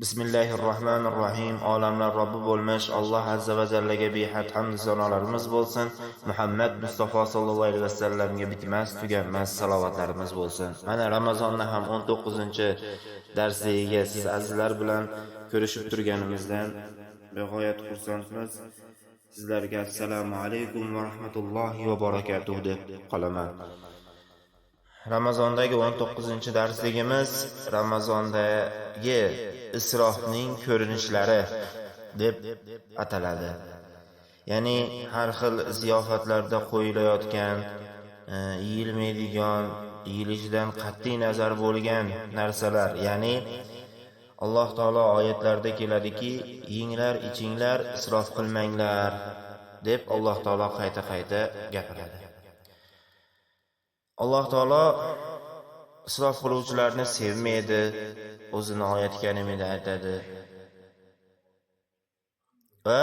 Bismillahirrohmanirrohim. Olamlar Robbi bo'lmish Alloh azza va jallaga behad hamd sanolarimiz bo'lsin. Muhammad Mustafa sallallohu alayhi vasallamga bitmas, tuganmas salovatlarimiz bo'lsin. Mana Ramazonda ham 19-darsiga siz azizlar bilan ko'rishib turganimizdan g'oyat xursandmiz. Sizlarga assalomu alaykum va rahmatullohi va barakatuh deb qolaman. Ramazondagi 19-darsligimiz Ramazondagi isrofning ko'rinishlari deb ataladi. Ya'ni har xil ziyofatlarda qo'yilayotgan, yeyilmaydigan, yeyilishidan qat'iy nazar bo'lgan narsalar, ya'ni Alloh taolo oyatlarda keladiki, yenglar, ichinglar, isrof qilmanglar deb Alloh taolo qayta-qayta gapiradi. Alloh taolo isrof qiluvchilarni sevmaydi, o'zini oyat karimida aytadi. Va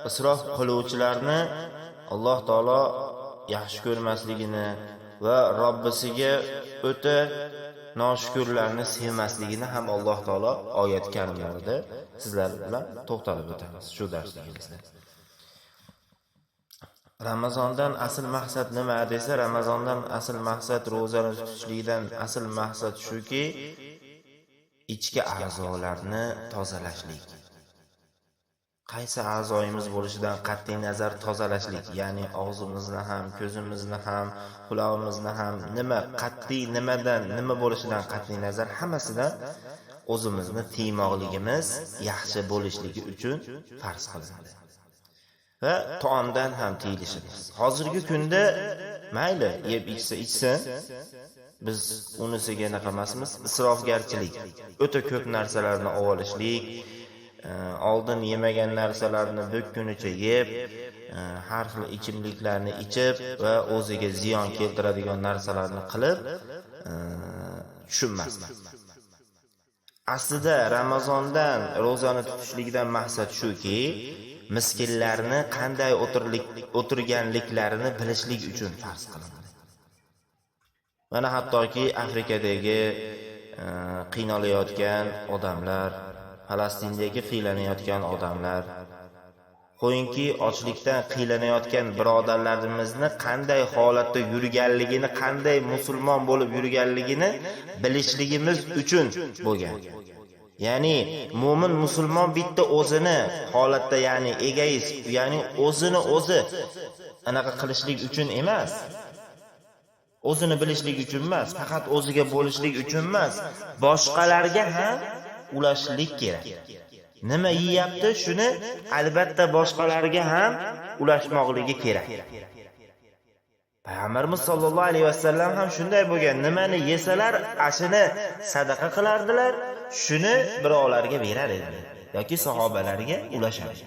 isrof qiluvchilarni Alloh taolo yaxshi ko'rmasligini va Robbisiga o'ta noshukrlarni sevmasligini ham Alloh taolo oyat karimlarida sizlar bilan to'xtalib o'tamiz shu darsligimizda. Ramazondan asl maqsad nima desa, Ramazondan asl maqsad ro'zani tutishlikdan asl maqsad shuki, ichki a'zolarni tozalashlik. Qaysi a'zoyimiz bo'lishidan qat'iy nazar tozalashlik, ya'ni og'zimizni ham, ko'zimizni ham, quloqimizni ham, nimadan nima bo'lishidan qat'iy nazar hammasidan o'zimizni tiymoqligimiz yaxshi bo'lishligi uchun farz qilinadi. Va taomdan ham tiyilishimiz. Hozirgi kunda mayli yeb ichsin, biz unisiga naqamasmiz, isrofgarchilik. O'ta ko'p narsalarni olishlik, oldin yemagan narsalarni bo'kkunicha yeb, har xil ichimliklarni ichib va o'ziga ziyon keltiradigan narsalarni qilib tushunmaslik. Aslida Ramazondan ro'zani tutishlikdan maqsad shuki, miskinlarni qanday o'tirganliklarini bilishlik uchun farz qilinadi. Mana hattoki Afrikadagi qiynalayotgan odamlar, Falastindagi qiylanayotgan odamlar, qo'yinki ochlikdan qiylanayotgan birodarlarimizni qanday holatda yurganligini, qanday musulmon bo'lib yurganligini bilishligimiz uchun bo'lgan. Ya'ni mo'min musulmon bitta o'zini holatda, ya'ni egoist, ya'ni o'zini o'zi anaqa qilishlik uchun emas. O'zini bilishlik uchun emas, faqat o'ziga bo'lishlik uchun emas, boshqalarga ham ulashlik kerak. Nima yeyapti, shuni albatta boshqalarga ham ulashmoqligi kerak. Payg'ambarimiz sollallohu alayhi vasallam ham shunday bo'lgan. Nimani yesalar, ashini sadaqa qilardilar, shuni birovlarga berar edi yoki sahobalarga ulashar edi.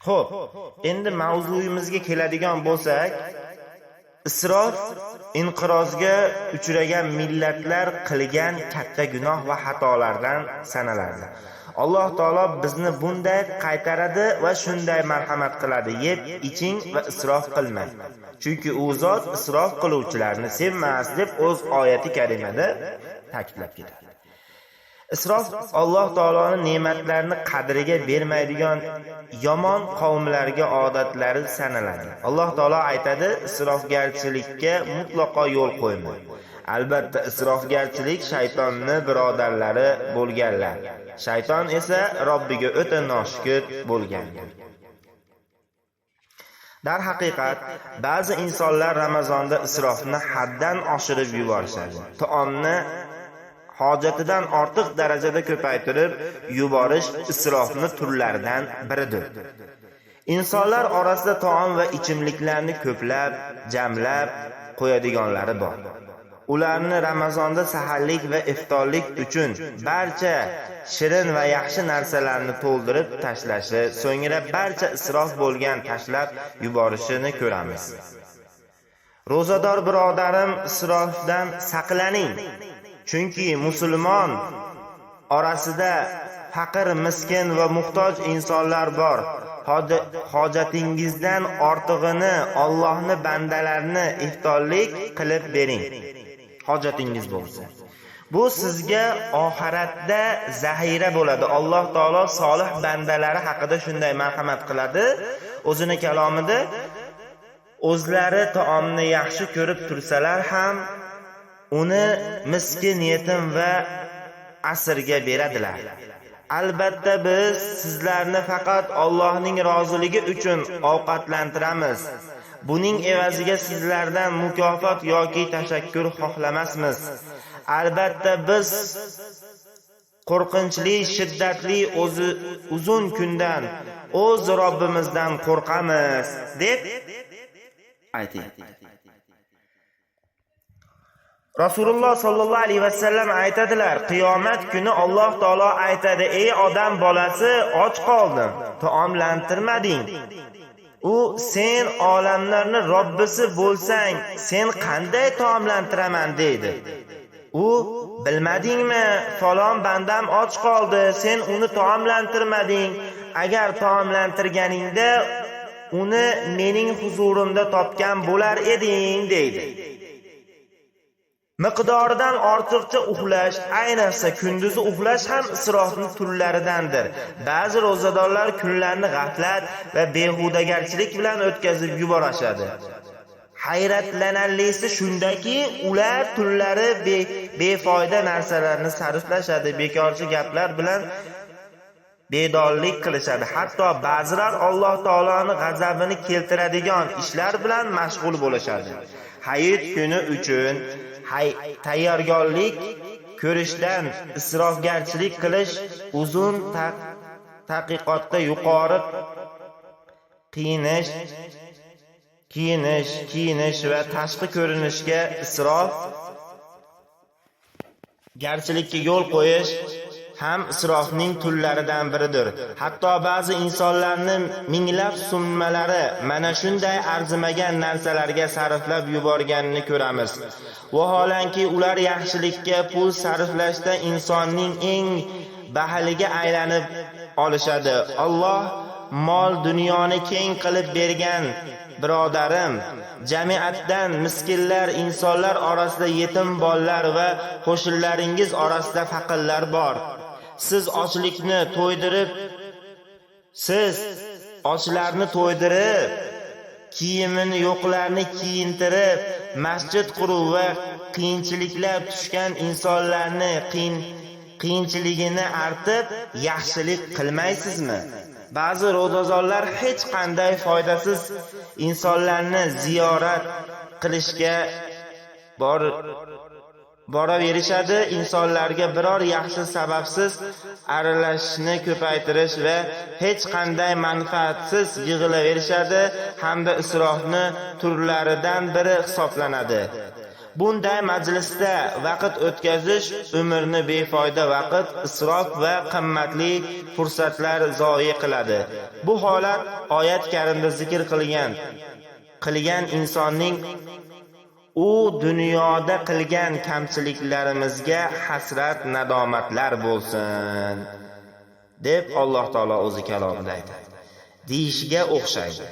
Xo'p, endi mavzuyimizga keladigan bo'lsak, isrof inqirozga uchragan millatlar qilgan katta gunoh va xatolardan sanaladi. Alloh taolo bizni bunday qaytaradi va shunday marhamat qiladi: yeb, iching va isrof qilmang. Chunki u zot isrof qiluvchilarni sevmas deb o'z oyati karimada ta'kidlab ketadi. Isrof Alloh taoloning ne'matlarini qadriga bermaydigan yomon qavmlarga odatlari sanaladi. Alloh taolo aytadi: isrofgarchilikka mutlaqo yo'l qo'ymang. Albatta isrofgarchilik shaytonning birodarlari bo'lganlar. Shayton esa Robbiga o'ta noshukr bo'lganlar. Dar haqiqat, ba'zi insonlar Ramazonda isrofni haddan oshirib yuborishadi. Taomni hojatidan ortiq darajada ko'paytirib yuborish isrofni turlaridan biridir. Insonlar orasida taom va ichimliklarni ko'plab, jamlab qo'yadiganlari bor. Ularni Ramazonda saharlik va iftorlik uchun barcha shirin va yaxshi narsalarni to'ldirib tashlashi, so'ngra barcha isrof bo'lgan tashlab yuborishini ko'ramiz. Ro'zador birodarim, isrofdan saqlaning. Chunki musulmon orasida faqir, miskin va muhtoj insonlar bor. Hojatingizdan ortig'ini Allohning bandalarini iftorlik qilib bering. Hojatingiz bo'lsa. Bu sizga oxiratda zahira bo'ladi. Alloh taolo solih bandalari haqida shunday marhamat qiladi. O'zini kalomida o'zlari taomni yaxshi ko'rib tursalar ham uni miskin, yetim va asirga beradilar. Albatta biz sizlarni faqat Allohning roziligi uchun ovqatlantiramiz. Buning evaziga sizlardan mukofot yoki tashakkur xohlamasmiz. Albatta biz qo'rqinchli, shiddatli uzun kundan o'z Robbimizdan qo'rqamiz deb ayting. Rasululloh sallallohu alayhi vasallam aytadilar, qiyomat kuni Alloh taolo aytadi: "Ey odam bolasi, och qoldim, taomlantirmading. U sen olamlarni Robbisi bo'lsang, sen qanday taomlantiraman?" deydi. U bilmadingmi, falon bandam och qoldi, sen uni taomlantirmading. Agar taomlantirganingda uni mening huzurimda topgan bo'lar eding deydi. Miqdoridan ortiqcha uxlash, ayniqsa kunduzi uxlash ham isrofning turlaridandir. Ba'zi ro'zadorlar kunlarni g'aflat va behudagarchilik bilan o'tkazib yuborishadi. Hayratlanarlisi shundaki, ular tunlari befoyda narsalarni sarflashadi, bekorchi gaplar bilan bedorlik qilishadi. Hatto ba'zilar Alloh taoloning g'azabini keltiradigan ishlar bilan mashg'ul bo'lishadi. Hayit kuni uchun tayyorgarlik ko'rishdan isrofgarchilik qilish, uzun tadqiqotda yuqori kiyinish va tashqi ko'rinishga isrof garchilikka yo'l qo'yish ham isrofning turlaridan biridir. Hatto ba'zi insonlarning minglab summalari mana shunday arzimagan narsalarga sarflab yuborganini ko'ramiz. Vaholanki ular yaxshilikka pul sarflashda insonning eng bahiliga aylanib olishadi. Alloh mol dunyoni keng qilib bergan birodarim, jamiyatdan miskinlar, insonlar orasida yetim bolalar va qo'shnilaringiz orasida faqirlar bor. Siz ochlarni to'ydirib, kiyimini yo'qlarni kiyintirib, masjid qurib va qiyinchiliklar tushgan insonlarni qiyinchiligini artib yaxshilik qilmaysizmi? Ba'zi ro'zadorlar hech qanday foydasiz insonlarni ziyorat qilishga boraverishadi. Insonlarga biror yaxshi sababsiz aralashishni ko'paytirish va hech qanday manfaatsiz yig'ilaverishadi hamda isrofni turlaridan biri hisoblanadi. Bunday majlisda vaqt o'tkazish umrni befoyda vaqt, isrof va qimmatli fursatlar zoyi qiladi. Bu holat oyat karimda zikr qilgan insonning u dunyoda qilgan kamchiliklarimizga hasrat nadomatlar bo'lsin deb Alloh taolo o'zi kalomida aytadi. Deyishga o'xshaydi.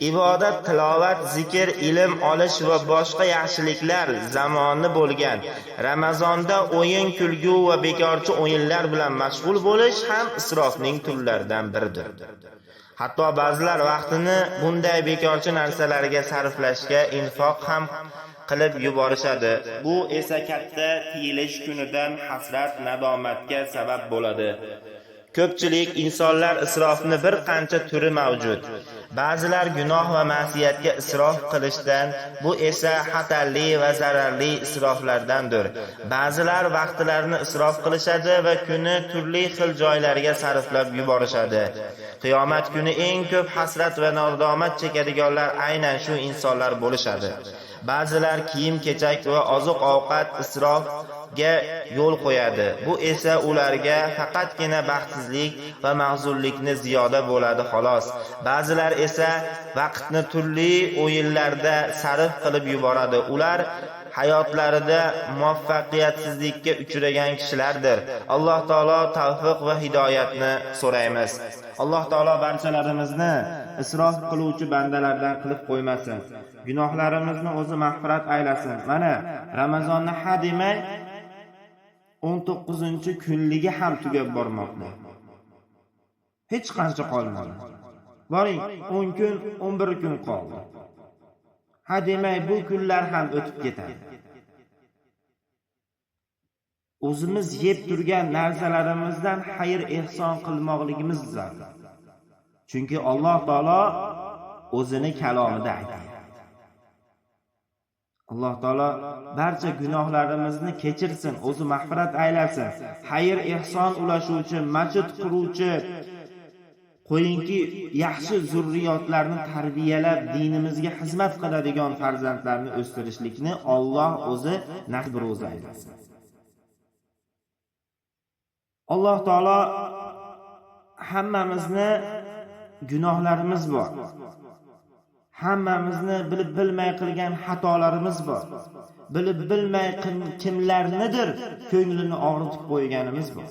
Ibodat, tilovat, zikr, ilm olish va boshqa yaxshiliklar zamoni bo'lgan Ramazonda o'yin, kulgu va bekorchi o'yinlar bilan mashg'ul bo'lish ham isrofning turlaridan biridir. Hatto ba'zilar vaqtini bunday bekorchi narsalarga sarflashga infoq ham qilib yuborishadi. Bu esa katta tiyilish kunidan hasrat, nadomatga sabab bo'ladi. Ko'pchilik insonlar isrofni bir qancha turi mavjud. Ba'zilar gunoh va ma'siyatga isrof qilishdan, bu esa xatarli va zararli isroflardandir. Ba'zilar vaqtlarini isrof qilishadi va kuni turli xil joylarga sarflab yuborishadi. Qiyomat kuni eng ko'p hasrat va nadomat chekadiganlar aynan shu insonlar bo'lishadi. Ba'zilar kiyim-kechak va oziq-ovqat isrofiga yo'l qo'yadi. Bu esa ularga faqatgina baxtsizlik va mahzunlikni ziyoda bo'ladi xolos. Ba'zilar esa vaqtni turli o'yinlarda sarf qilib yuboradi. Ular hayotlarida muvaffaqiyatsizlikka uchragan kishilardir. Alloh taolo tavfiq va hidoyatni so'raymiz. Alloh taolo barchalarimizni isrof qiluvchi bandalardan qilib qo'ymasin. Gunohlarimizni o'zi mag'firat aylasin. Mana Ramazonni ha demay 19-kunligi ham tugab bormoqda. Hech qancha qolmadi. Boring, 10 kun, 11 kun qoldi. Ha demay bu kunlar ham o'tib ketadi. O'zimiz yeb turgan narsalarimizdan xayr ehson qilmoqligimiz zarur. Chunki Alloh taolo o'zini kalomida aytadi. Alloh taolo barcha gunohlarimizni kechirsin, o'zi mag'firat aylasin. Xayr ehson ulashuvchi, masjid quruvchi, qo'yinki yaxshi zurriyotlarni tarbiyalab dinimizga xizmat qiladigan farzandlarni o'stirishlikni Alloh o'zi nasib ro'za aylasin. Alloh taolo hammamizni gunohlarimiz bor. Hammamizni bilib bilmay qilgan xatolarimiz bor. Bilib bilmay kimlarnidir ko'nglini og'ritib qo'yganimiz bor.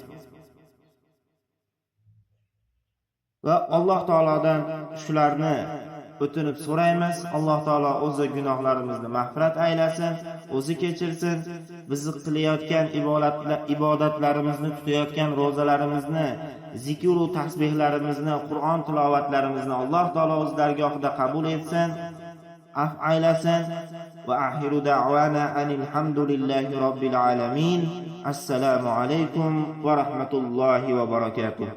Va Alloh taolodan shularni o'tinib so'raymiz. Alloh taolo o'zi gunohlarimizni mag'firat aylasin, o'zi kechirsin. Biz qilayotgan ibodatlarimizni, tutayotgan ro'zalarimizni, zikr va tasbihlarimizni, Qur'on tilovatlarimizni Alloh taolo o'z dargohida qabul etsin, af aylasin. Va axiru da'wana anil hamdulillahi robbil alamin. Assalomu alaykum va rahmatullohi va barakatuh.